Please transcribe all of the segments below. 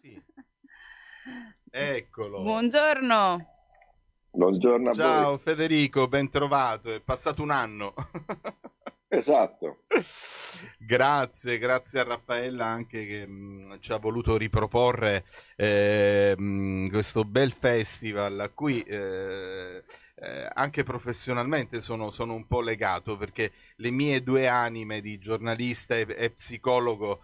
Sì, eccolo. Buongiorno. Buongiorno a voi. Ciao Federico, ben trovato. È passato un anno. Esatto. Grazie a Raffaella anche che ci ha voluto riproporre questo bel festival a cui anche professionalmente sono un po' legato perché le mie due anime di giornalista e psicologo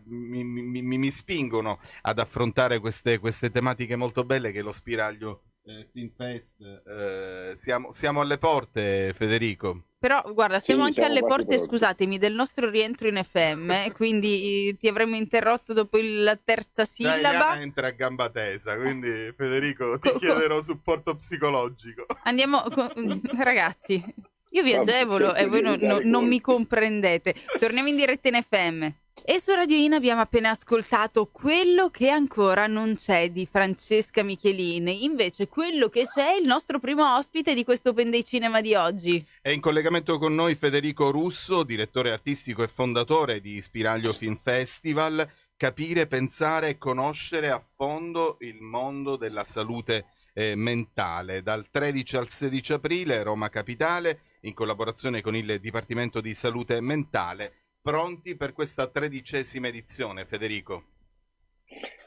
mi spingono ad affrontare queste tematiche molto belle che lo Spiraglio Film Fest. Siamo alle porte, Federico. Però guarda, siamo Sì, anche siamo alle quasi porte, pronti. scusatemi, del nostro rientro in FM, quindi ti avremmo interrotto dopo la terza Già Eliana sillaba. entra a gamba tesa, quindi Federico ti Co- co- chiederò supporto psicologico. Ragazzi, io vi Vabbè, agevolo e cerco di voi evitare i non mi colpi. comprendete. Torniamo in diretta in FM. E su Radio In abbiamo appena ascoltato Quello che ancora non c'è di Francesca Michelini. Invece quello che c'è è il nostro primo ospite di questo Open Day Cinema di oggi. È in collegamento con noi Federico Russo, direttore artistico e fondatore di Spiraglio Film Festival. Capire, pensare e conoscere a fondo il mondo della salute mentale. Dal 13 al 16 aprile, Roma Capitale, in collaborazione con il Dipartimento di Salute Mentale. Pronti per questa 13ª edizione, Federico?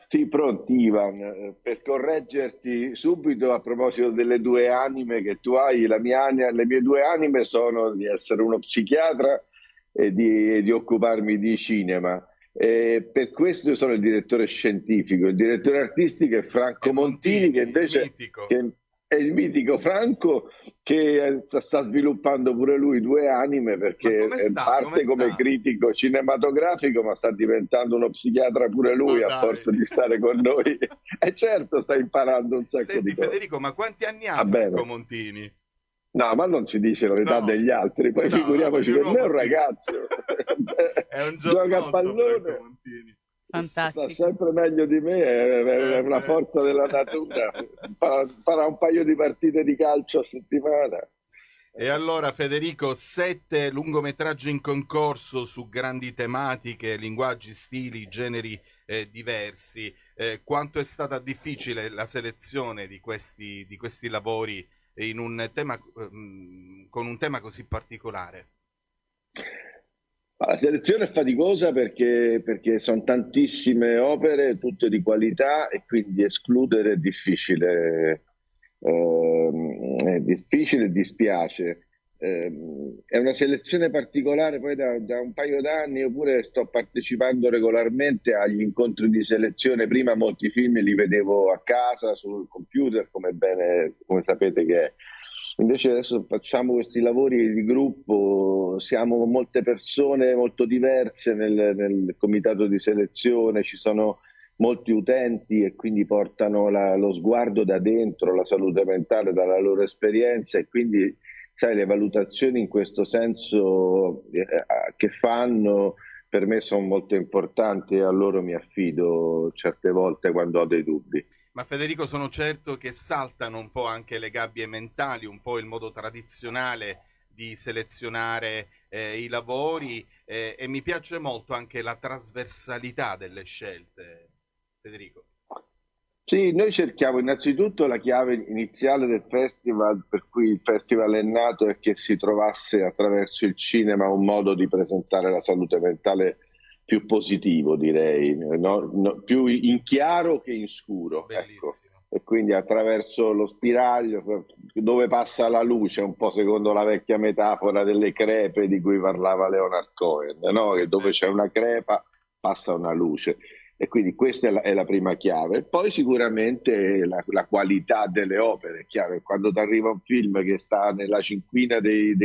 Sì, pronti Ivan. Per correggerti subito a proposito delle due anime che tu hai, le mie due anime sono di essere uno psichiatra e di occuparmi di cinema. Per questo io sono il direttore scientifico, il direttore artistico è E Franco Montini, che Montini, il invece mitico. che è il mitico Franco che sta sviluppando pure lui due anime Ma perché come sta? Come parte come sta? critico cinematografico ma sta diventando uno psichiatra pure Ma lui a dai. forza di stare con noi. E certo sta imparando un sacco Senti di cose. Federico, ma quanti anni ha Va Franco bene. Montini? No, ma non si dice l'età No, degli altri, poi no, vabbè, figuriamoci di un per me è uomo un sì. ragazzo. È un Gioca a giovanotto Franco pallone, Montini. sta Fantastico. sempre meglio di me, è Eh una beh. forza della natura. Farà un paio di partite di calcio a settimana. E allora Federico, 7 lungometraggi in concorso su grandi tematiche, linguaggi, stili, generi diversi. Quanto è stata difficile la selezione di questi lavori in un tema, con un tema così particolare? La selezione è faticosa perché sono tantissime opere, tutte di qualità, e quindi escludere è difficile e dispiace. È una selezione particolare, poi da un paio d'anni, oppure sto partecipando regolarmente agli incontri di selezione. Prima molti film li vedevo a casa sul computer, come sapete che è. Invece adesso facciamo questi lavori di gruppo, siamo molte persone molto diverse nel comitato di selezione, ci sono molti utenti e quindi portano lo sguardo da dentro, la salute mentale dalla loro esperienza, e quindi sai, le valutazioni in questo senso che fanno per me sono molto importanti, e a loro mi affido certe volte quando ho dei dubbi. Ma Federico, sono certo che saltano un po' anche le gabbie mentali, un po' il modo tradizionale di selezionare i lavori e mi piace molto anche la trasversalità delle scelte, Federico. Sì, noi cerchiamo innanzitutto la chiave iniziale del festival, per cui il festival è nato, è che si trovasse attraverso il cinema un modo di presentare la salute mentale più positivo, direi, più in chiaro che in scuro, ecco. Bellissimo. E quindi attraverso lo spiraglio dove passa la luce, un po' secondo la vecchia metafora delle crepe di cui parlava Leonard Cohen, no? Che dove c'è una crepa passa una luce. E quindi questa è la prima chiave. Poi sicuramente la qualità delle opere, è chiaro che quando ti arriva un film che sta nella cinquina dei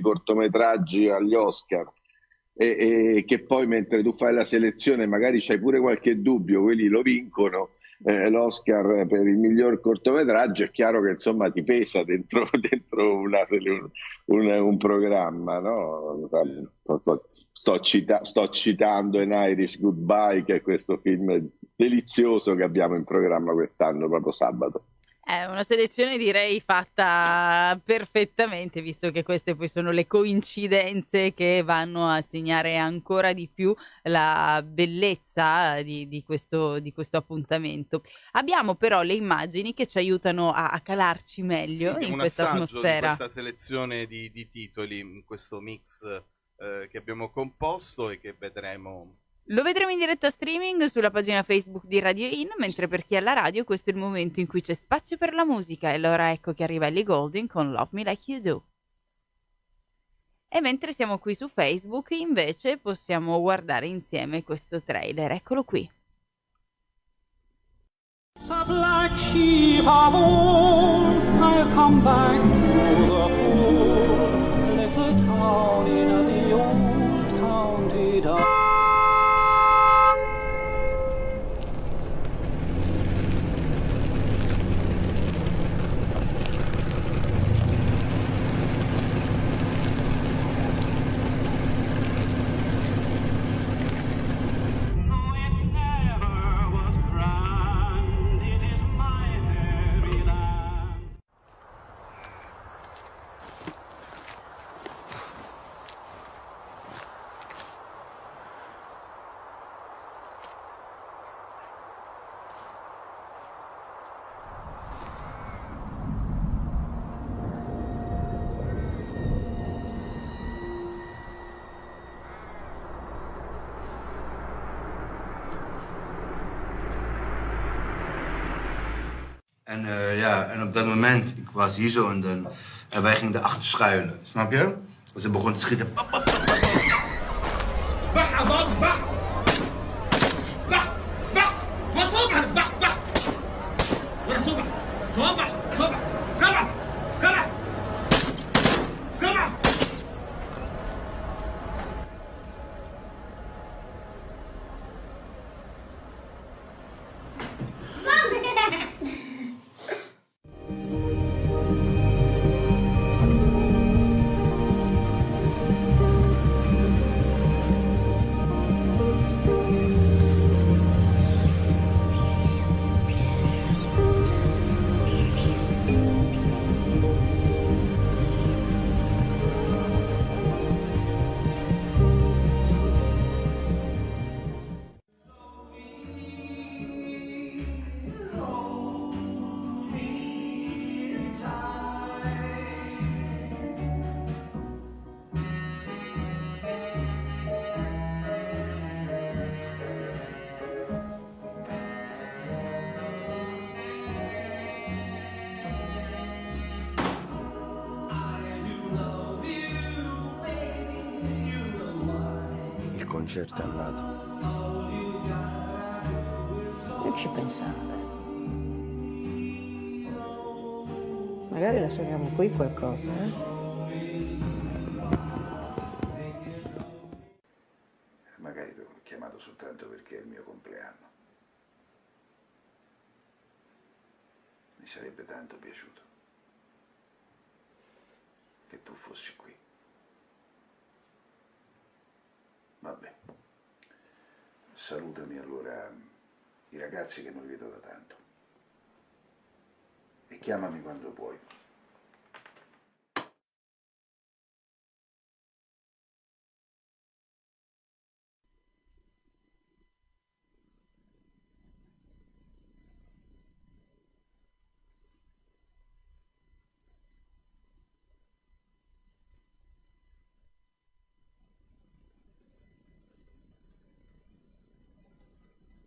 cortometraggi agli Oscar, e che poi mentre tu fai la selezione magari c'hai pure qualche dubbio, quelli lo vincono, l'Oscar per il miglior cortometraggio, è chiaro che insomma ti pesa dentro, dentro un programma, no? Vero. Sto citando An Irish Goodbye, che è questo film delizioso che abbiamo in programma quest'anno, proprio sabato. È una selezione direi fatta perfettamente, visto che queste poi sono le coincidenze che vanno a segnare ancora di più la bellezza di questo appuntamento. Abbiamo però le immagini che ci aiutano a calarci Sì, meglio abbiamo in un questa assaggio di atmosfera. questa selezione di titoli, questo mix che abbiamo composto e che vedremo. Lo vedremo in diretta streaming sulla pagina Facebook di Radio In, mentre per chi è alla radio questo è il momento in cui c'è spazio per la musica e allora ecco che arriva Ellie Goulding con Love Me Like You Do. E mentre siamo qui su Facebook invece possiamo guardare insieme questo trailer, eccolo qui. A black sheep of old, I'll come back to the fold, little town in the old county down. En op dat moment, ik was hier zo en wij gingen erachter schuilen, snap je? Dus ze begon te schieten. Pap, pap, pap, pap. بح عباس بح بح بح وصبح بح بح ورا صبح صبح صبح كبع كبع كبع Il concerto è andato. Non ci pensare. Magari la suoniamo qui qualcosa, eh? Magari ti ho chiamato soltanto perché è il mio compleanno. Mi sarebbe tanto piaciuto che tu fossi qui. Vabbè, salutami allora i ragazzi che non vedo da tanto e chiamami quando puoi.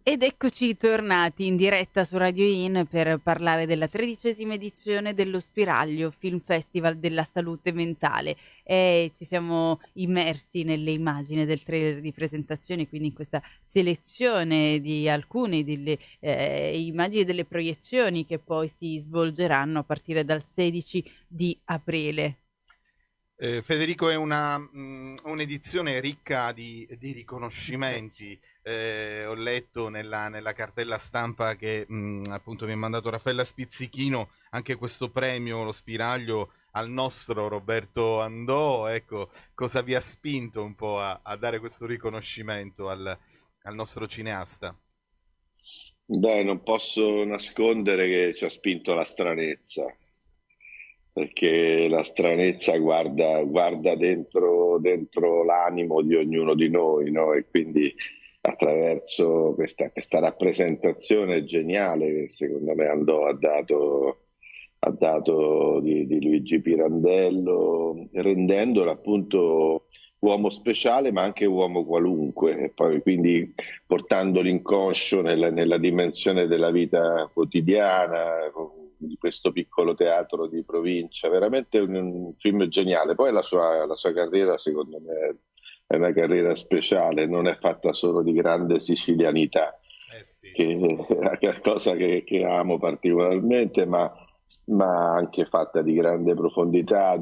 Ed eccoci tornati in diretta su Radio In per parlare della 13ª edizione dello Spiraglio Film Festival della Salute Mentale e ci siamo immersi nelle immagini del trailer di presentazione, quindi in questa selezione di alcune delle immagini delle proiezioni che poi si svolgeranno a partire dal 16 di aprile. Federico, è un'edizione ricca di riconoscimenti. Ho letto nella cartella stampa che appunto mi ha mandato Raffaella Spizzichino anche questo premio, lo Spiraglio, al nostro Roberto Andò. Ecco, cosa vi ha spinto un po' a dare questo riconoscimento al nostro cineasta? Beh, non posso nascondere che ci ha spinto la stranezza, perché la stranezza guarda dentro l'animo di ognuno di noi, no? E quindi attraverso questa rappresentazione geniale che secondo me Andò ha dato di Luigi Pirandello, rendendolo appunto uomo speciale ma anche uomo qualunque, e poi quindi portando l'inconscio nella dimensione della vita quotidiana, di questo piccolo teatro di provincia. Veramente un film geniale. Poi la sua carriera, secondo me, è una carriera speciale, non è fatta solo di grande sicilianità, Sì. che è qualcosa che amo particolarmente, ma anche fatta di grande profondità,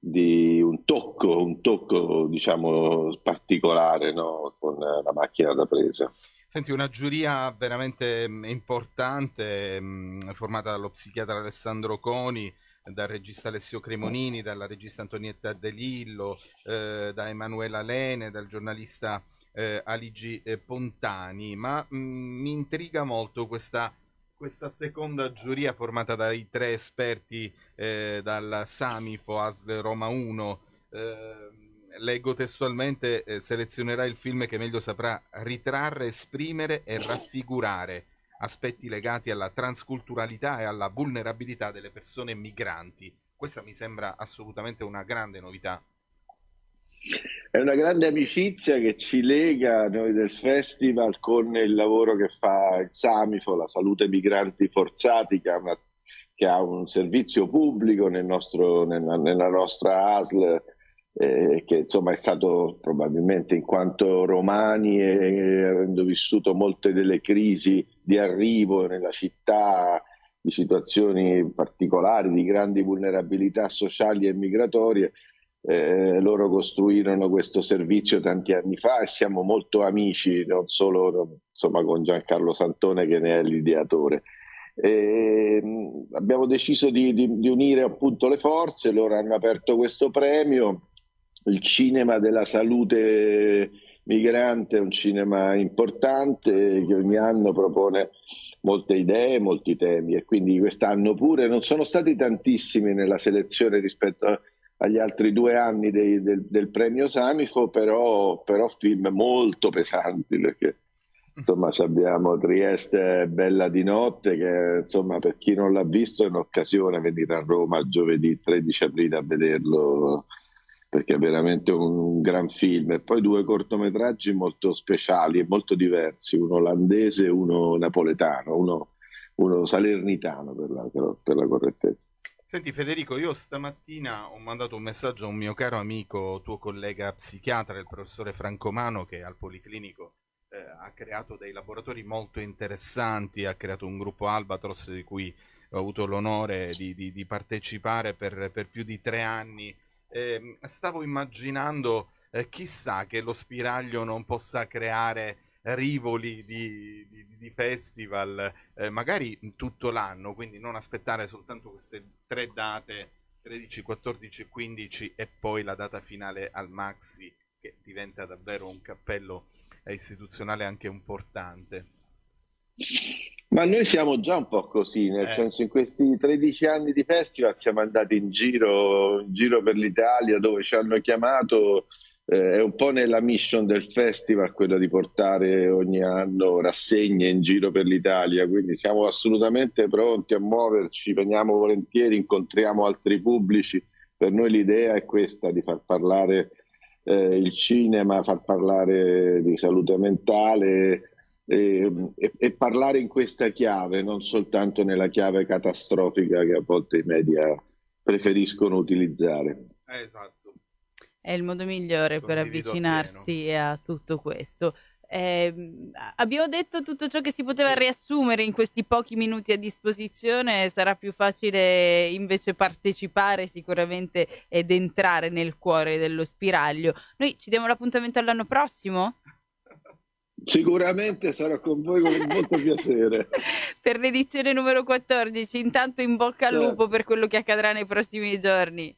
di un tocco, diciamo, particolare, no? Con la macchina da presa. Senti, una giuria veramente importante, formata dallo psichiatra Alessandro Coni, dal regista Alessio Cremonini, dalla regista Antonietta De Lillo, da Emanuela Lene, dal giornalista Aligi Pontani, ma mi intriga molto questa seconda giuria formata dai 3 esperti dal Samifo ASL Roma 1. Leggo testualmente, selezionerà il film che meglio saprà ritrarre, esprimere e raffigurare aspetti legati alla transculturalità e alla vulnerabilità delle persone migranti. Questa mi sembra assolutamente una grande novità. È una grande amicizia che ci lega, noi del festival, con il lavoro che fa il Samifo, la Salute Migranti Forzati, che ha un servizio pubblico nella nostra ASL, che insomma è stato probabilmente, in quanto romani e avendo vissuto molte delle crisi di arrivo nella città, di situazioni particolari, di grandi vulnerabilità sociali e migratorie, loro costruirono questo servizio tanti anni fa e siamo molto amici, non solo insomma con Giancarlo Santone, che ne è l'ideatore. Abbiamo deciso di unire appunto le forze. Loro hanno aperto questo premio. Il cinema della salute migrante è un cinema importante che ogni anno propone molte idee, molti temi, e quindi quest'anno pure non sono stati tantissimi nella selezione rispetto agli altri 2 anni del premio Samifo, però film molto pesanti, perché insomma abbiamo Trieste Bella di notte, che insomma, per chi non l'ha visto, è un'occasione venire a Roma giovedì 13 aprile a vederlo, perché è veramente un gran film. E poi 2 cortometraggi molto speciali e molto diversi, uno olandese e uno napoletano, uno salernitano per la correttezza. Senti Federico, io stamattina ho mandato un messaggio a un mio caro amico, tuo collega psichiatra, il professore Francomano, che al Policlinico ha creato dei laboratori molto interessanti, ha creato un gruppo Albatros di cui ho avuto l'onore di partecipare per più di 3 anni. Stavo immaginando, chissà che lo Spiraglio non possa creare rivoli di festival, magari tutto l'anno, quindi non aspettare soltanto queste 3 date, 13, 14 e 15, e poi la data finale al Maxi, che diventa davvero un cappello istituzionale anche importante. Ma noi siamo già un po' così, nel senso, in questi 13 anni di festival siamo andati in giro per l'Italia, dove ci hanno chiamato. È un po' nella mission del festival quella di portare ogni anno rassegne in giro per l'Italia, quindi siamo assolutamente pronti a muoverci, veniamo volentieri, incontriamo altri pubblici. Per noi l'idea è questa, di far parlare il cinema, far parlare di salute mentale, e parlare in questa chiave, non soltanto nella chiave catastrofica che a volte i media preferiscono utilizzare. Esatto. È il modo migliore per avvicinarsi a tutto questo. Abbiamo detto tutto ciò che si poteva riassumere in questi pochi minuti a disposizione. Sarà più facile invece partecipare sicuramente ed entrare nel cuore dello Spiraglio. Noi ci diamo l'appuntamento all'anno prossimo? Sicuramente sarò con voi con molto piacere. Per l'edizione numero 14. Intanto in bocca al lupo per quello che accadrà nei prossimi giorni.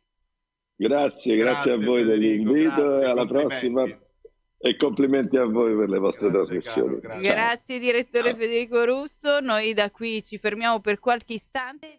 Grazie a voi dell'invito e alla prossima. E complimenti a voi per le vostre Grazie, trasmissioni. caro, grazie. Grazie direttore Ciao. Federico Russo, noi da qui ci fermiamo per qualche istante.